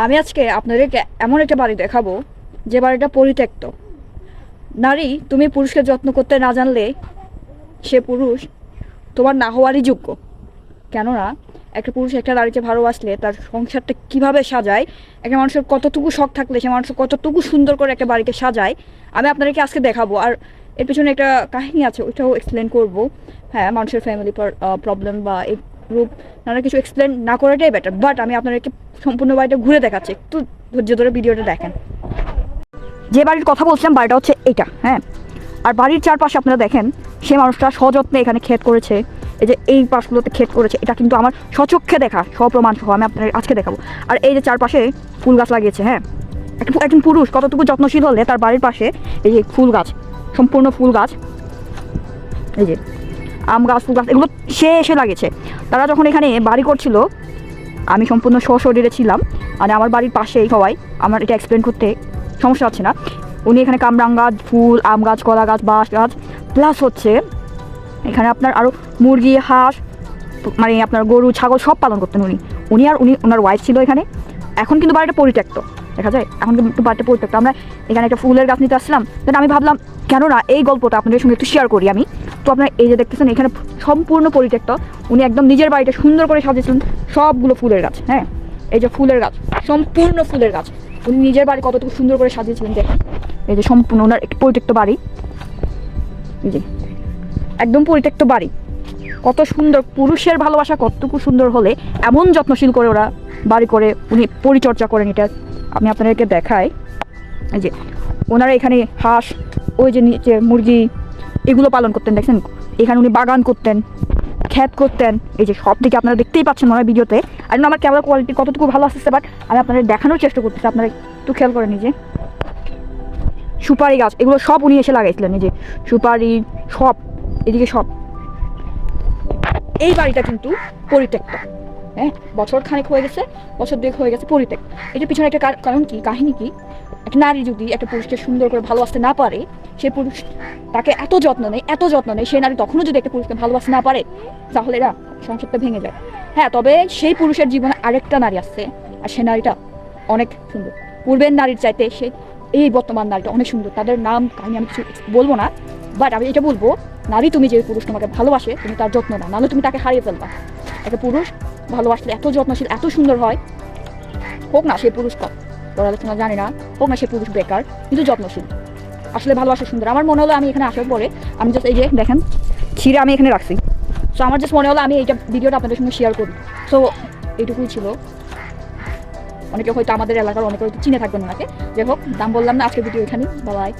আমি আজকে আপনাদেরকে এমন একটা বাড়ি দেখাবো যে বাড়িটা পরিত্যক্ত। নারী, তুমি পুরুষকে যত্ন করতে না জানলে সে পুরুষ তোমার না হওয়ারই যোগ্য। কেননা একটা পুরুষ একটা নারীকে ভালোবাসলে তার সংসারটা কিভাবে সাজায়, একটা মানুষের কতটুকু শখ থাকলে সে মানুষ কতটুকু সুন্দর করে একটা বাড়িকে সাজায়, আমি আপনাদেরকে আজকে দেখাবো। আর এর পিছনে একটা কাহিনী আছে, ওইটাও এক্সপ্লেন করব। হ্যাঁ, মানুষের ফ্যামিলি প্রবলেম বা এই রূপ নানা কিছু এক্সপ্লেন না করাটাই বেটার, বাট আমি আপনাদেরকে সম্পূর্ণ বাড়িটা ঘুরে দেখাচ্ছি, একটু ধৈর্য ধরে ভিডিওটা দেখেন। যে বাড়ির কথা বলছিলাম বাড়িটা হচ্ছে এইটা, হ্যাঁ। আর বাড়ির চারপাশে আপনারা দেখেন সে মানুষটা সযত্নে এখানে ক্ষেত করেছে, এই যে এই পাশগুলোতে ক্ষেত করেছে, এটা কিন্তু আমার স্বচক্ষে দেখা সপ্রমাণ সহ আমি আপনার আজকে দেখাবো। আর এই যে চারপাশে ফুল গাছ লাগিয়েছে, হ্যাঁ। একজন পুরুষ কতটুকু যত্নশীল হলে তার বাড়ির পাশে এই যে ফুল গাছ, সম্পূর্ণ ফুল গাছ, এই যে আম গাছ, ফুল গাছ, এগুলো সে এসে লাগিয়েছে। তারা যখন এখানে বাড়ি করছিল আমি সম্পূর্ণ সশরীরে ছিলাম, মানে আমার বাড়ির পাশেই হওয়ায় আমার এটা এক্সপ্লেন করতে সমস্যা হচ্ছে না। উনি এখানে কামরাং গাছ, ফুল, আম গাছ, কলা গাছ, বাঁশ গাছ, প্লাস হচ্ছে এখানে আপনার আরও মুরগি, হাঁস, মানে আপনার গরু, ছাগল সব পালন করতেন উনি ওনার ওয়াইফ ছিল এখানে। এখন কিন্তু বাড়িটা পরিত্যক্ত দেখা যায়, এখন কিন্তু বাড়িটা পরিত্যক্ত। আমরা এখানে একটা ফুলের গাছ নিতে আসছিলাম, দেন আমি ভাবলাম কেননা এই গল্পটা আপনাদের সঙ্গে একটু শেয়ার করি আমি। তো আপনার এই যে দেখতেছেন এখানে সম্পূর্ণ পরিত্যক্ত, উনি একদম নিজের বাড়িটা সুন্দর করে সাজিয়েছিলেন, সবগুলো ফুলের গাছ, হ্যাঁ। এই যে ফুলের গাছ, সম্পূর্ণ ফুলের গাছ, উনি নিজের বাড়ি কতটুকু সুন্দর করে সাজিয়েছিলেন দেখেন। এই যে সম্পূর্ণ ওনার একটি পরিত্যক্ত বাড়ি, এই যে একদম পরিত্যক্ত বাড়ি, কত সুন্দর। পুরুষের ভালোবাসা কতটুকু সুন্দর হলে এমন যত্নশীল করে ওরা বাড়ি করে উনি পরিচর্যা করেন, এটা আমি আপনাদেরকে দেখাই। এই যে ওনারা এখানে হাঁস, ওই যে নিচে মুরগি, এগুলো পালন করতেন দেখছেন। এখানে উনি বাগান করতেন, ক্ষেত করতেন, এই যে সব দিকে আপনারা দেখতেই পাচ্ছেন মনে হয় ভিডিওতে। আর আমার ক্যামেরা কোয়ালিটি কতটুকু ভালো আসছে, বাট আমি আপনাদের দেখানোর চেষ্টা করতেছি, আপনারা একটু খেয়াল করে নিজে। সুপারি গাছ, এগুলো সব উনি এসে লাগাইছিলেন, এই যে সুপারি সব, এদিকে সব। এই বাড়িটা কিন্তু পরিত্যক্ত, হ্যাঁ। বছর খানেক হয়ে গেছে, বছর দুয়েক হয়ে গেছে পরিত্যক্ত। এটার পিছনে একটা কারণ কি, কাহিনী কি, একটা নারী যদি একটা পুরুষকে সুন্দর করে ভালোবাসতে না পারে, সে পুরুষ তাকে এত যত্ন নেই, সেই নারী তখনও যদি একটা পুরুষকে ভালোবাসতে না পারে, তাহলে এরা সংসারটা ভেঙে যায়। হ্যাঁ, তবে সেই পুরুষের জীবনে আরেকটা নারী আসছে, আর সে নারীটা অনেক সুন্দর, পূর্বের নারীর চাইতে সে এই বর্তমান নারীটা অনেক সুন্দর। তাদের নাম কাহিনী আমি কিছু বলবো না, বাট আমি এটা বলবো, নারী তুমি যে পুরুষ তোমাকে ভালোবাসে তুমি তার যত্ন নাও, নাহলে তুমি তাকে হারিয়ে ফেলবা। একটা পুরুষ ভালোবাসলে এত যত্নশীল, এত সুন্দর হয়, হোক না সে পুরুষ পড়াশোনা জানি না, হোক না সে পুরুষ বেকার, কিন্তু যত্নশীল, আসলে ভালোবাসা সুন্দর। আমার মনে হলো আমি এখানে আসার পরে আমি জাস্ট এই যে দেখেন ছিঁড়ে আমি এখানে রাখছি, সো আমার জাস্ট মনে হলো আমি এইটা ভিডিওটা আপনাদের সঙ্গে শেয়ার করি। সো এইটুকুই ছিল। অনেকে হয়তো আমাদের এলাকার অনেকে হয়তো চিনে থাকবেন ওনাকে। যাই হোক, দাম বললাম না, আজকের ভিডিও এখানেই, বাই।